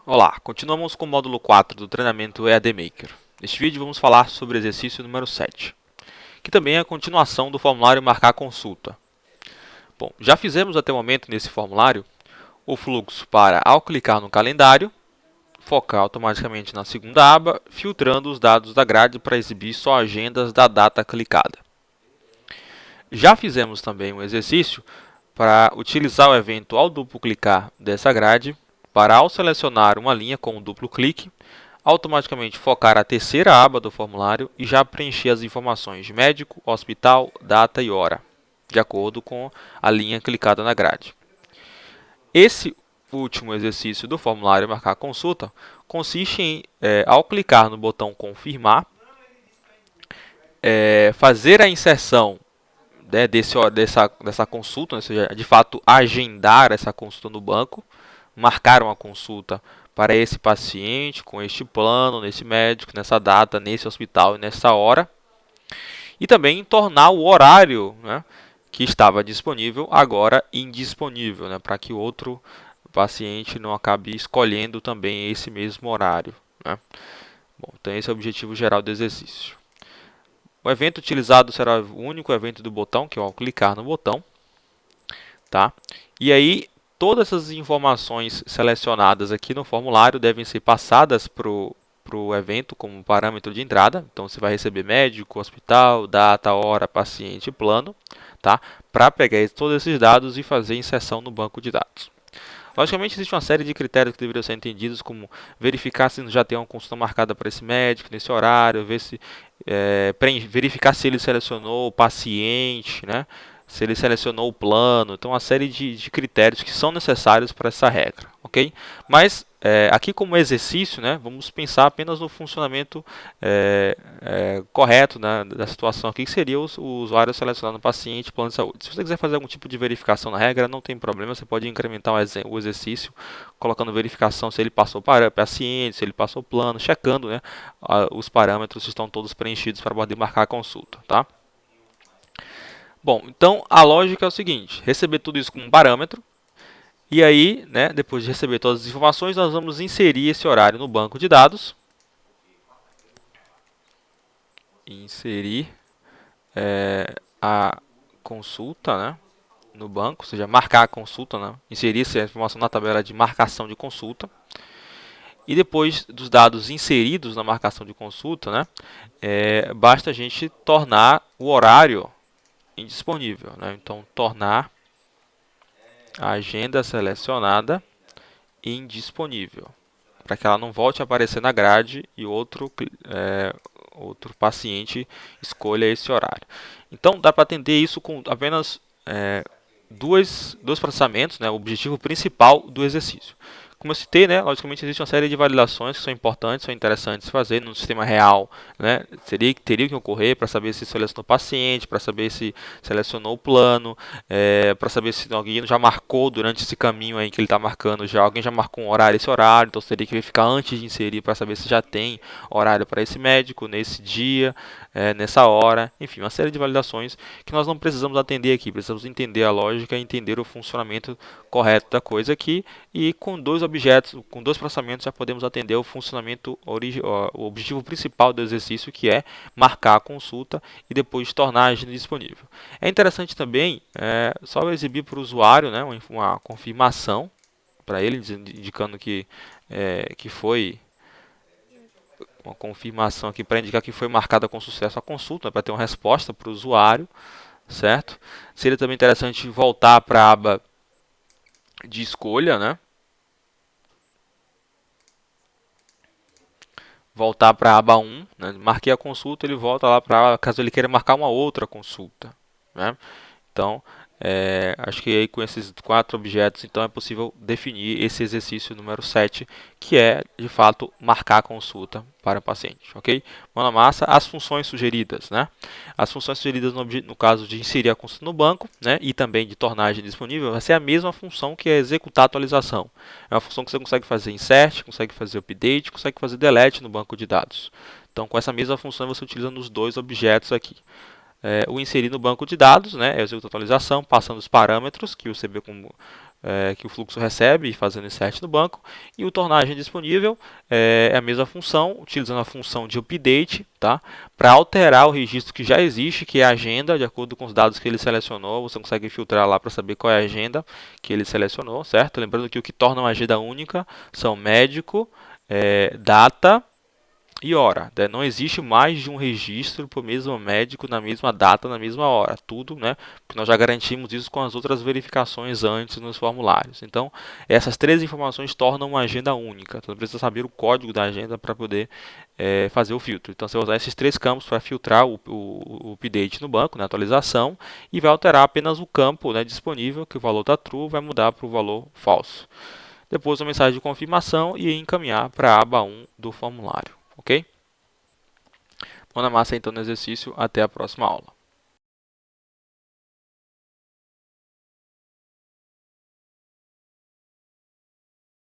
Olá, continuamos com o módulo 4 do treinamento EAD Maker. Neste vídeo vamos falar sobre o exercício número 7, que também é a continuação do formulário Marcar Consulta. Bom, já fizemos até o momento nesse formulário o fluxo para, ao clicar no calendário, focar automaticamente na segunda aba, filtrando os dados da grade para exibir só agendas da data clicada. Já fizemos também um exercício para utilizar o evento ao duplo clicar dessa grade para, ao selecionar uma linha com um duplo clique, automaticamente focar a terceira aba do formulário e já preencher as informações de médico, hospital, data e hora, de acordo com a linha clicada na grade. Esse último exercício do formulário Marcar Consulta consiste em, ao clicar no botão Confirmar, fazer a inserção dessa consulta, ou seja, de fato agendar essa consulta no banco, marcar uma consulta para esse paciente, com este plano, nesse médico, nessa data, nesse hospital e nessa hora. E também tornar o horário, né, que estava disponível agora indisponível, né, para que o outro paciente não acabe escolhendo também esse mesmo horário, né. Bom, então esse é o objetivo geral do exercício. O evento utilizado será o único evento do botão, que é ao clicar no botão. Tá? E aí, todas essas informações selecionadas aqui no formulário devem ser passadas para o evento como parâmetro de entrada. Então, você vai receber médico, hospital, data, hora, paciente, plano, tá? Para pegar todos esses dados e fazer inserção no banco de dados. Logicamente, existe uma série de critérios que deveriam ser entendidos, como verificar se já tem uma consulta marcada para esse médico, nesse horário, verificar se ele selecionou o paciente, né? Se ele selecionou o plano. Então, uma série de critérios que são necessários para essa regra, ok? Mas, aqui como exercício, né, vamos pensar apenas no funcionamento correto, né, da situação aqui, que seria o usuário selecionando o paciente, plano de saúde. Se você quiser fazer algum tipo de verificação na regra, não tem problema, você pode incrementar o exercício, colocando verificação se ele passou para paciente, se ele passou plano, checando, né, os parâmetros se estão todos preenchidos para poder marcar a consulta, tá? Bom, então a lógica é o seguinte: receber tudo isso como um parâmetro, e aí, né, depois de receber todas as informações, nós vamos inserir esse horário no banco de dados. Inserir a consulta, né, no banco, ou seja, marcar a consulta, né, inserir essa informação na tabela de marcação de consulta. E depois dos dados inseridos na marcação de consulta, né, basta a gente tornar o horário indisponível, né? Então, tornar a agenda selecionada indisponível, para que ela não volte a aparecer na grade e outro paciente escolha esse horário. Então, dá para atender isso com apenas dois processamentos, né? O objetivo principal do exercício. Como eu citei, né, logicamente existe uma série de validações que são importantes, são interessantes fazer no sistema real, né, teria que ocorrer para saber se selecionou o paciente, para saber se selecionou o plano, para saber se alguém já marcou durante esse caminho aí que ele está marcando, alguém já marcou um horário, esse horário, então você teria que verificar antes de inserir para saber se já tem horário para esse médico, nesse dia, nessa hora, enfim, uma série de validações que nós não precisamos atender aqui, precisamos entender a lógica e entender o funcionamento correto da coisa aqui, e com dois objetos, com dois processamentos já podemos atender o funcionamento, o objetivo principal do exercício, que é marcar a consulta e depois tornar a agenda disponível. É interessante também só exibir para o usuário, né, uma confirmação para ele, indicando que foi uma confirmação aqui para indicar que foi marcada com sucesso a consulta, para ter uma resposta para o usuário, certo? Seria também interessante voltar para a aba de escolha, né? Voltar para a aba 1, né? Marquei a consulta, ele volta lá para caso ele queira marcar uma outra consulta, né? Então, acho que aí com esses quatro objetos, então é possível definir esse exercício número 7, que é, de fato, marcar a consulta para o paciente, ok? Mão na massa, as funções sugeridas, né? As funções sugeridas no caso de inserir a consulta no banco, né, e também de tornar a agenda disponível, vai ser a mesma função que é executar a atualização. É uma função que você consegue fazer insert, consegue fazer update, consegue fazer delete no banco de dados. Então, com essa mesma função, você utiliza nos dois objetos aqui. O inserir no banco de dados, né, é a atualização, passando os parâmetros que o CB que o fluxo recebe, fazendo insert no banco, e o tornar agenda disponível é a mesma função, utilizando a função de update, tá? Para alterar o registro que já existe, que é a agenda, de acordo com os dados que ele selecionou, você consegue filtrar lá para saber qual é a agenda que ele selecionou, certo? Lembrando que o que torna uma agenda única são médico, data e hora, né? Não existe mais de um registro para o mesmo médico na mesma data, na mesma hora. Tudo, né? Porque nós já garantimos isso com as outras verificações antes nos formulários. Então, essas três informações tornam uma agenda única. Então, você precisa saber o código da agenda para poder fazer o filtro. Então, você vai usar esses três campos para filtrar o update no banco, né? Atualização, e vai alterar apenas o campo, né, disponível, que o valor está true, vai mudar para o valor falso. Depois, uma mensagem de confirmação e encaminhar para a aba 1 do formulário. Ok? Mão na massa então no exercício. Até a próxima aula.